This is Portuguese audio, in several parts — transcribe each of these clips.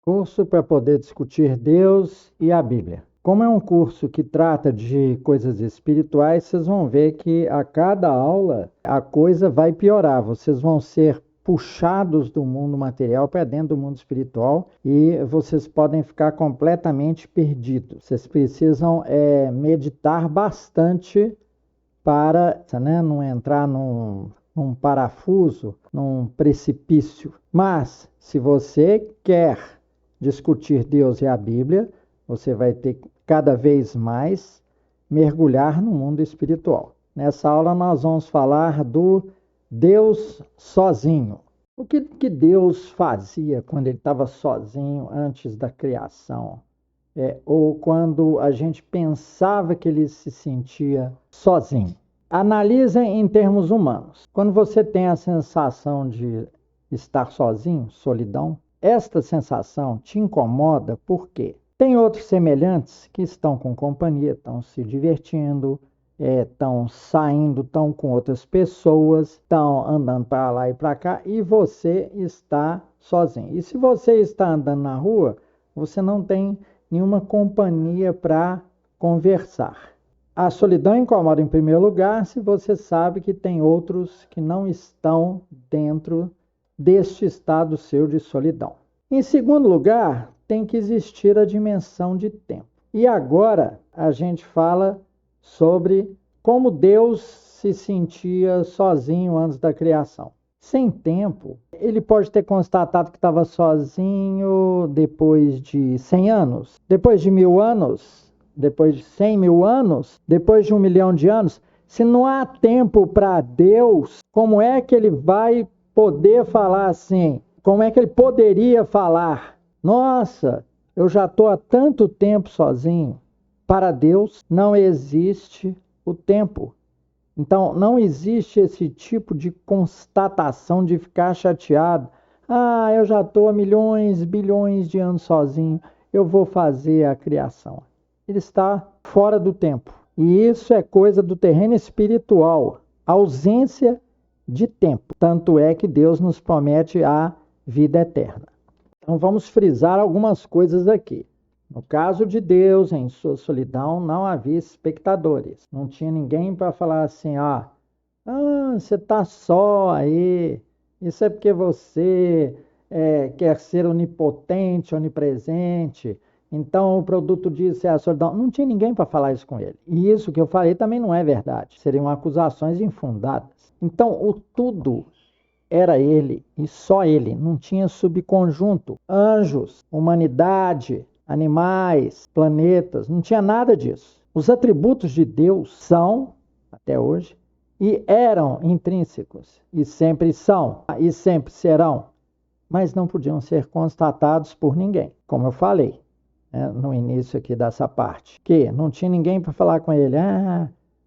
Curso para poder discutir Deus e a Bíblia. Como é um curso que trata de coisas espirituais, vocês vão ver que a cada aula a coisa vai piorar. Vocês vão ser puxados do mundo material para dentro do mundo espiritual e vocês podem ficar completamente perdidos. Vocês precisam meditar bastante para, né, não entrar num parafuso, num precipício. Mas, se você quer discutir Deus e a Bíblia, você vai ter que cada vez mais mergulhar no mundo espiritual. Nessa aula nós vamos falar do Deus sozinho. O que Deus fazia quando ele estava sozinho antes da criação? Ou quando a gente pensava que ele se sentia sozinho. Analisem em termos humanos. Quando você tem a sensação de estar sozinho, solidão, esta sensação te incomoda porque tem outros semelhantes que estão com companhia, estão se divertindo, estão saindo, estão com outras pessoas, estão andando para lá e para cá e você está sozinho. E se você está andando na rua, você não tem nenhuma companhia para conversar. A solidão incomoda em primeiro lugar se você sabe que tem outros que não estão dentro deste estado seu de solidão. Em segundo lugar, tem que existir a dimensão de tempo. E agora a gente fala sobre como Deus se sentia sozinho antes da criação. Sem tempo, ele pode ter constatado que estava sozinho depois de 100 anos, depois de 1000 anos, depois de 100 mil anos, depois de 1 milhão de anos. Se não há tempo para Deus, como é que ele vai poder falar assim? Como é que ele poderia falar? Nossa, eu já estou há tanto tempo sozinho. Para Deus não existe o tempo. Então, não existe esse tipo de constatação de ficar chateado. Ah, eu já estou há milhões, bilhões de anos sozinho, eu vou fazer a criação. Ele está fora do tempo. E isso é coisa do terreno espiritual, ausência de tempo. Tanto é que Deus nos promete a vida eterna. Então, vamos frisar algumas coisas aqui. No caso de Deus, em sua solidão, não havia espectadores. Não tinha ninguém para falar assim, você está só aí, isso é porque você quer ser onipotente, onipresente, então o produto disso é a solidão. Não tinha ninguém para falar isso com ele. E isso que eu falei também não é verdade. Seriam acusações infundadas. Então, o tudo era ele e só ele. Não tinha subconjunto. Anjos, humanidade, animais, planetas, não tinha nada disso. Os atributos de Deus são, até hoje, e eram intrínsecos, e sempre são, e sempre serão, mas não podiam ser constatados por ninguém, como eu falei, no início aqui dessa parte, que não tinha ninguém para falar com ele,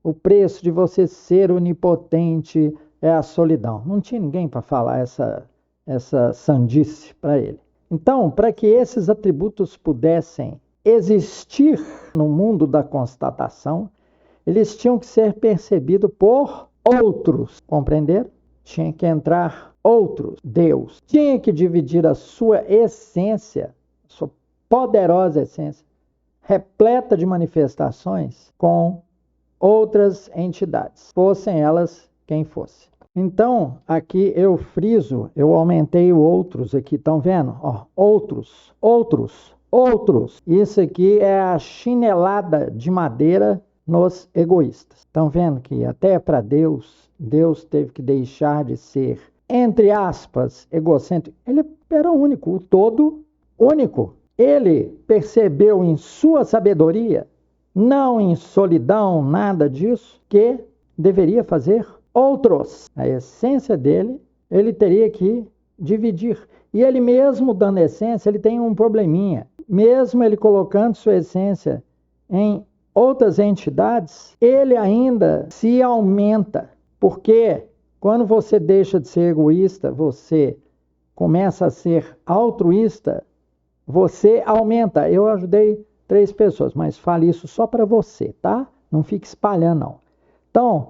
o preço de você ser onipotente é a solidão. Não tinha ninguém para falar essa sandice para ele. Então, para que esses atributos pudessem existir no mundo da constatação, eles tinham que ser percebidos por outros, compreenderam? Tinha que entrar outros, Deus. Tinha que dividir a sua essência, sua poderosa essência, repleta de manifestações, com outras entidades, fossem elas quem fosse. Então, aqui eu friso, eu aumentei o outros aqui, estão vendo? Outros. Isso aqui é a chinelada de madeira nos egoístas. Estão vendo que até para Deus, Deus teve que deixar de ser, entre aspas, egocêntrico. Ele era único, o todo único. Ele percebeu em sua sabedoria, não em solidão, nada disso, que deveria fazer outros. A essência dele, ele teria que dividir. E ele mesmo dando essência, ele tem um probleminha. Mesmo ele colocando sua essência em outras entidades, ele ainda se aumenta. Porque quando você deixa de ser egoísta, você começa a ser altruísta, você aumenta. Eu ajudei 3 pessoas, mas fale isso só para você, tá? Não fique espalhando, não. Então,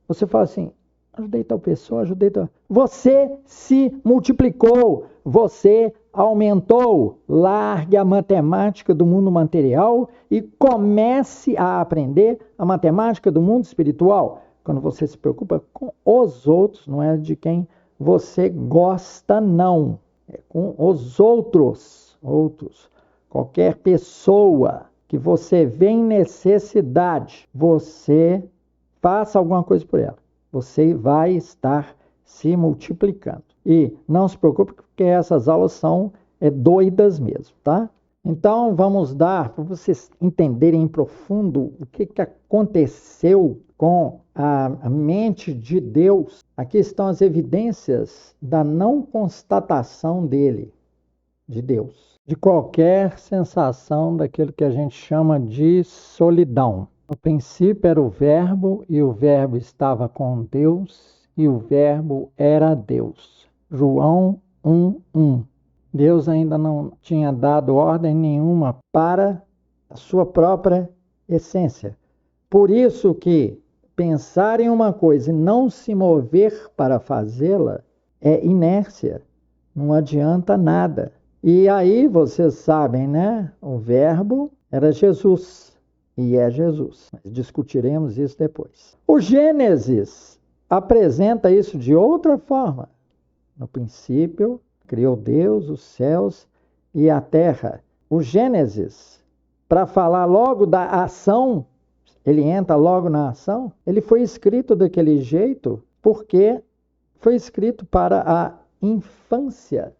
você fala assim, ajudei tal pessoa, ajudei tal... Você se multiplicou, você aumentou, largue a matemática do mundo material e comece a aprender a matemática do mundo espiritual. Quando você se preocupa com os outros, não é de quem você gosta, não. É com os outros. Qualquer pessoa que você vê em necessidade, você faça alguma coisa por ela. Você vai estar se multiplicando. E não se preocupe, porque essas aulas são doidas mesmo, tá? Então, vamos dar, para vocês entenderem em profundo o que aconteceu com a mente de Deus. Aqui estão as evidências da não constatação dele, de Deus, de qualquer sensação daquilo que a gente chama de solidão. No princípio era o Verbo, e o Verbo estava com Deus, e o Verbo era Deus. João 1:1. Deus ainda não tinha dado ordem nenhuma para a sua própria essência. Por isso que pensar em uma coisa e não se mover para fazê-la é inércia, não adianta nada. E aí vocês sabem, né? O Verbo era Jesus e é Jesus. Mas discutiremos isso depois. O Gênesis apresenta isso de outra forma. No princípio, criou Deus os céus e a terra. O Gênesis, para falar logo da ação, ele entra logo na ação, ele foi escrito daquele jeito porque foi escrito para a infância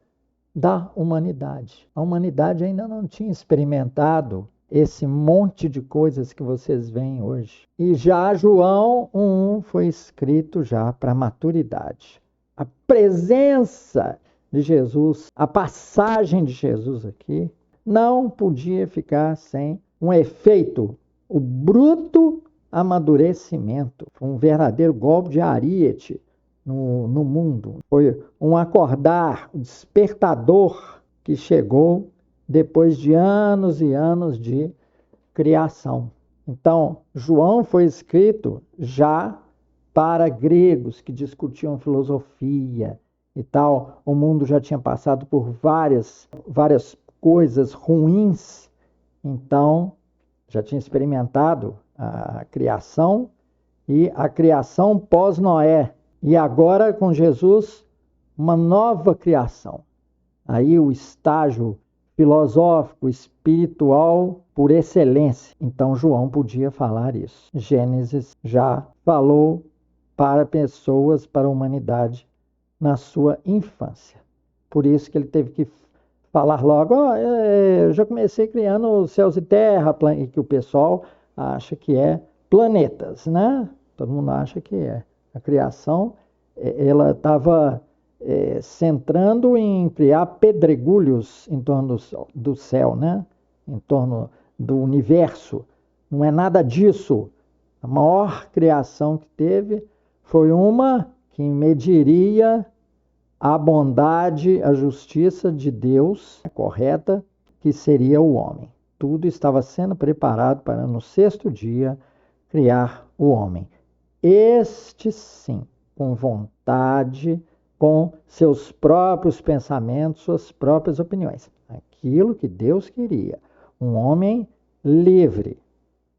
da humanidade. A humanidade ainda não tinha experimentado esse monte de coisas que vocês veem hoje. E já João 1 foi escrito já para a maturidade. A presença de Jesus, a passagem de Jesus aqui, não podia ficar sem um efeito, o bruto amadurecimento. Foi um verdadeiro golpe de ariete no mundo. Foi um acordar, um despertador que chegou depois de anos e anos de criação. Então, João foi escrito já para gregos que discutiam filosofia e tal. O mundo já tinha passado por várias coisas ruins, então já tinha experimentado a criação e a criação pós-Noé. E agora, com Jesus, uma nova criação. Aí o estágio filosófico, espiritual por excelência. Então João podia falar isso. Gênesis já falou para pessoas, para a humanidade, na sua infância. Por isso que ele teve que falar logo, eu já comecei criando os céus e terra, que o pessoal acha que é planetas, né? Todo mundo acha que é. A criação, ela estava centrando em criar pedregulhos em torno do céu, né? Em torno do universo. Não é nada disso. A maior criação que teve foi uma que mediria a bondade, a justiça de Deus correta, que seria o homem. Tudo estava sendo preparado para, no sexto dia, criar o homem. Este sim, com vontade, com seus próprios pensamentos, suas próprias opiniões. Aquilo que Deus queria. Um homem livre.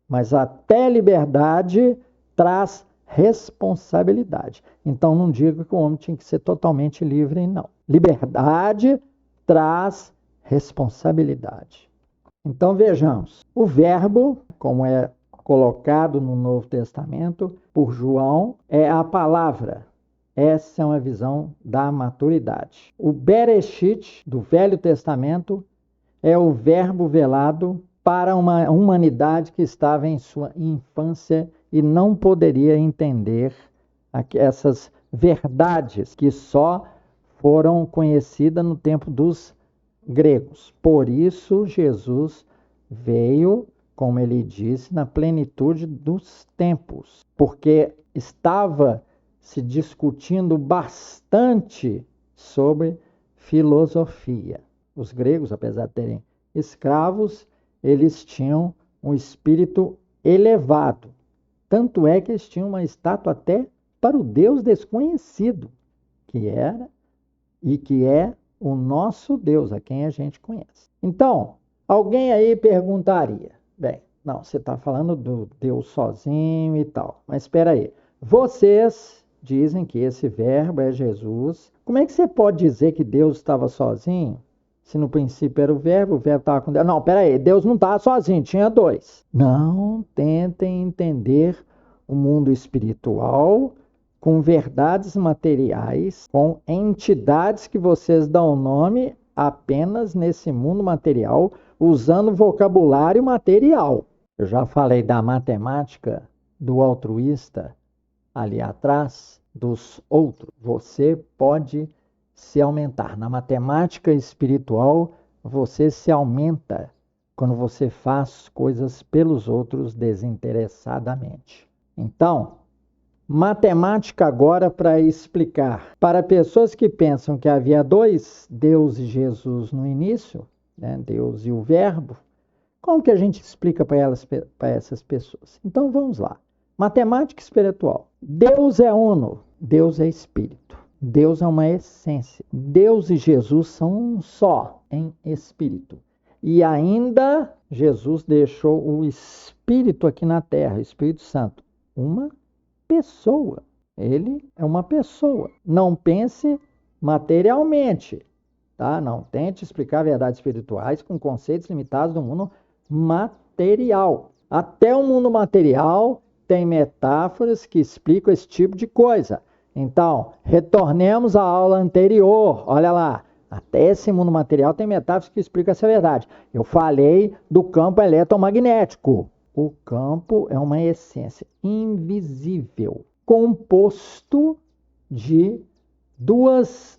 Mas até liberdade traz responsabilidade. Então não digo que o homem tinha que ser totalmente livre, não. Liberdade traz responsabilidade. Então vejamos. O verbo, como é colocado no Novo Testamento por João, é a palavra. Essa é uma visão da maturidade. O Bereshit, do Velho Testamento, é o verbo velado para uma humanidade que estava em sua infância e não poderia entender essas verdades que só foram conhecidas no tempo dos gregos. Por isso, Jesus veio, como ele disse, na plenitude dos tempos, porque estava se discutindo bastante sobre filosofia. Os gregos, apesar de terem escravos, eles tinham um espírito elevado. Tanto é que eles tinham uma estátua até para o Deus desconhecido, que era e que é o nosso Deus, a quem a gente conhece. Então, alguém aí perguntaria, bem, não, você está falando do Deus sozinho e tal, mas espera aí, vocês dizem que esse verbo é Jesus, como é que você pode dizer que Deus estava sozinho? Se no princípio era o verbo estava com Deus. Não, peraí, Deus não estava sozinho, tinha dois. Não tentem entender o mundo espiritual com verdades materiais, com entidades que vocês dão nome apenas nesse mundo material, usando vocabulário material. Eu já falei da matemática do altruísta ali atrás, dos outros. Você pode se aumentar. Na matemática espiritual, você se aumenta quando você faz coisas pelos outros desinteressadamente. Então, matemática agora para explicar. Para pessoas que pensam que havia dois, Deus e Jesus no início, né? Deus e o Verbo, como que a gente explica para essas pessoas? Então vamos lá. Matemática espiritual. Deus é uno, Deus é espírito. Deus é uma essência. Deus e Jesus são um só em espírito. E ainda Jesus deixou o Espírito aqui na terra, o Espírito Santo, uma pessoa. Ele é uma pessoa. Não pense materialmente, tá? Não tente explicar verdades espirituais com conceitos limitados do mundo material. Até o mundo material tem metáforas que explicam esse tipo de coisa. Então, retornemos à aula anterior. Olha lá, até esse mundo material tem metáforas que explicam essa verdade. Eu falei do campo eletromagnético. O campo é uma essência invisível, composto de duas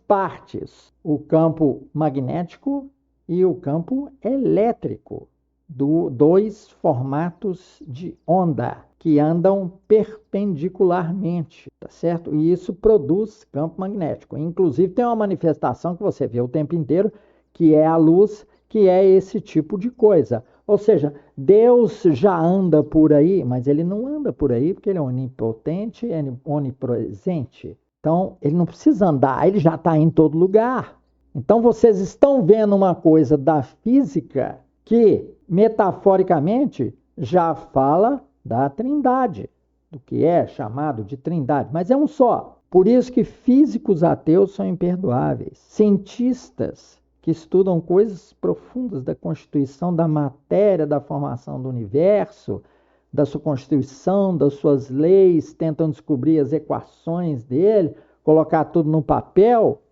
partes. O campo magnético e o campo elétrico. Dois formatos de onda que andam perpendicularmente, tá certo? E isso produz campo magnético. Inclusive tem uma manifestação que você vê o tempo inteiro, que é a luz, que é esse tipo de coisa. Ou seja, Deus já anda por aí, mas ele não anda por aí porque ele é onipotente, é onipresente. Então, ele não precisa andar, ele já está em todo lugar. Então, vocês estão vendo uma coisa da física que, metaforicamente, já fala da trindade, do que é chamado de trindade, mas é um só. Por isso que físicos ateus são imperdoáveis. Cientistas que estudam coisas profundas da constituição da matéria, da formação do universo, da sua constituição, das suas leis, tentam descobrir as equações dele, colocar tudo no papel,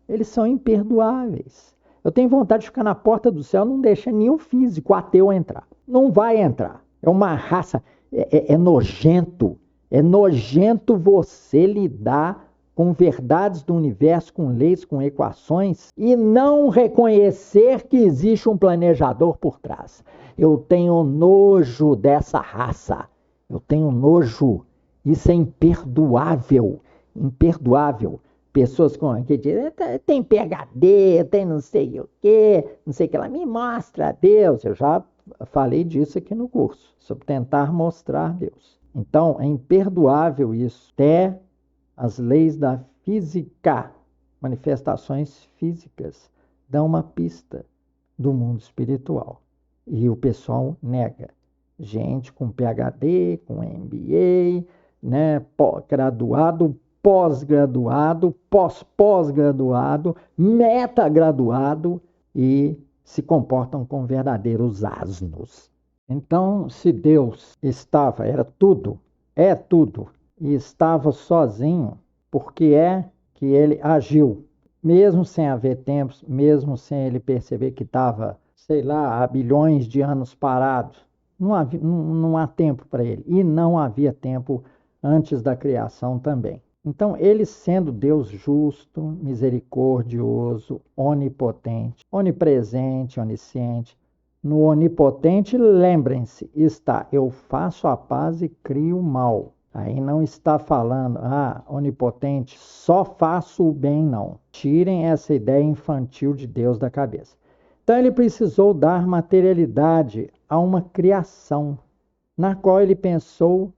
eles são imperdoáveis. Eu tenho vontade de ficar na porta do céu, não deixa nenhum físico ateu entrar. Não vai entrar. É uma raça, é nojento. É nojento você lidar com verdades do universo, com leis, com equações e não reconhecer que existe um planejador por trás. Eu tenho nojo dessa raça. Eu tenho nojo. Isso é imperdoável. Imperdoável. Pessoas que dizem, tem PhD, tem não sei o quê, não sei o que lá, me mostra Deus. Eu já falei disso aqui no curso, sobre tentar mostrar Deus. Então, é imperdoável isso. Até as leis da física, manifestações físicas, dão uma pista do mundo espiritual. E o pessoal nega. Gente com PhD, com MBA, né, graduado, pós-graduado, pós-graduado, metagraduado e se comportam como verdadeiros asnos. Então, se Deus era tudo, é tudo, e estava sozinho, porque é que ele agiu, mesmo sem haver tempos, mesmo sem ele perceber que estava, sei lá, há bilhões de anos parado, não há tempo para ele, e não havia tempo antes da criação também. Então, ele sendo Deus justo, misericordioso, onipotente, onipresente, onisciente. No onipotente, lembrem-se, está eu faço a paz e crio o mal. Aí não está falando, onipotente, só faço o bem, não. Tirem essa ideia infantil de Deus da cabeça. Então, ele precisou dar materialidade a uma criação, na qual ele pensou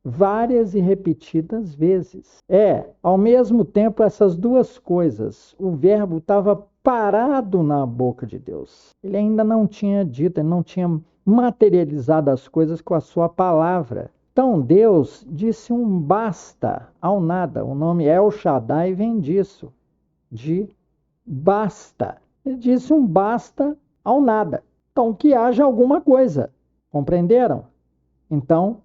várias e repetidas vezes. Ao mesmo tempo, essas duas coisas, o verbo estava parado na boca de Deus. Ele ainda não tinha dito, ele não tinha materializado as coisas com a sua palavra. Então Deus disse um basta ao nada. O nome El Shaddai vem disso, de basta. Ele disse um basta ao nada. Então que haja alguma coisa. Compreenderam? Então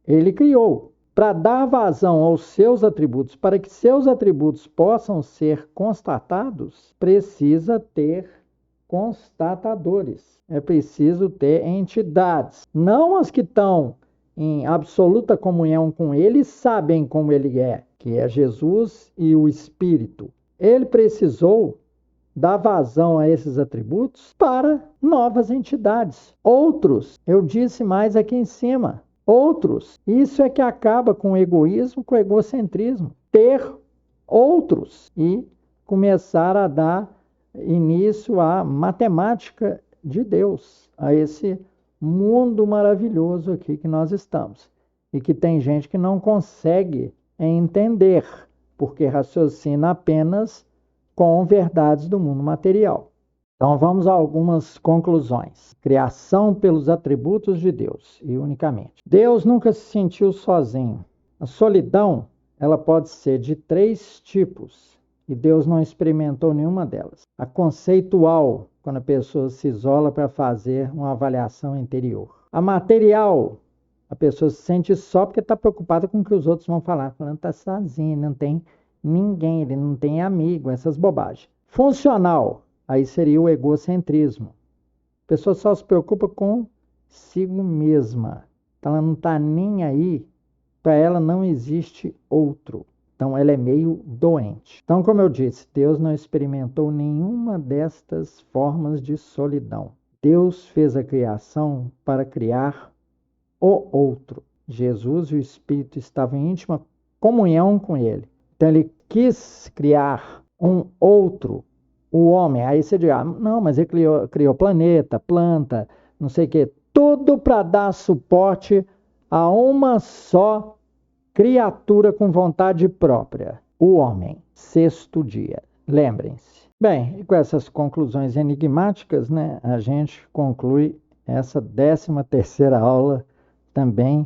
ele criou para dar vazão aos seus atributos, para que seus atributos possam ser constatados, precisa ter constatadores. É preciso ter entidades, não as que estão em absoluta comunhão com ele, sabem como ele é, que é Jesus e o Espírito. Ele precisou dar vazão a esses atributos para novas entidades. Outros, eu disse mais aqui em cima, outros. Isso é que acaba com o egoísmo, com o egocentrismo. Ter outros e começar a dar início à matemática de Deus, a esse mundo maravilhoso aqui que nós estamos. E que tem gente que não consegue entender, porque raciocina apenas com verdades do mundo material. Então vamos a algumas conclusões. Criação pelos atributos de Deus e unicamente. Deus nunca se sentiu sozinho. A solidão, ela pode ser de 3 tipos e Deus não experimentou nenhuma delas. A conceitual, quando a pessoa se isola para fazer uma avaliação interior. A material, a pessoa se sente só porque está preocupada com o que os outros vão falar. Falando está sozinho, não tem ninguém, ele não tem amigo, essas bobagens. Funcional, aí seria o egocentrismo. A pessoa só se preocupa consigo mesma. Ela não está nem aí, para ela não existe outro. Então ela é meio doente. Então, como eu disse, Deus não experimentou nenhuma destas formas de solidão. Deus fez a criação para criar o outro. Jesus e o Espírito estavam em íntima comunhão com ele. Então ele quis criar um outro, o homem. Aí você diz, não, mas ele criou planeta, planta, não sei o quê. Tudo para dar suporte a uma só criatura com vontade própria, o homem. 6º dia. Lembrem-se. Bem, e com essas conclusões enigmáticas, né, a gente conclui essa 13ª aula também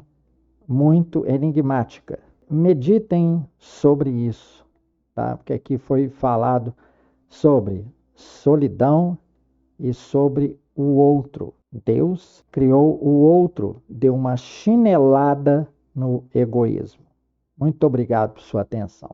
muito enigmática. Meditem sobre isso, tá? Porque aqui foi falado sobre solidão e sobre o outro. Deus criou o outro, deu uma chinelada no egoísmo. Muito obrigado por sua atenção.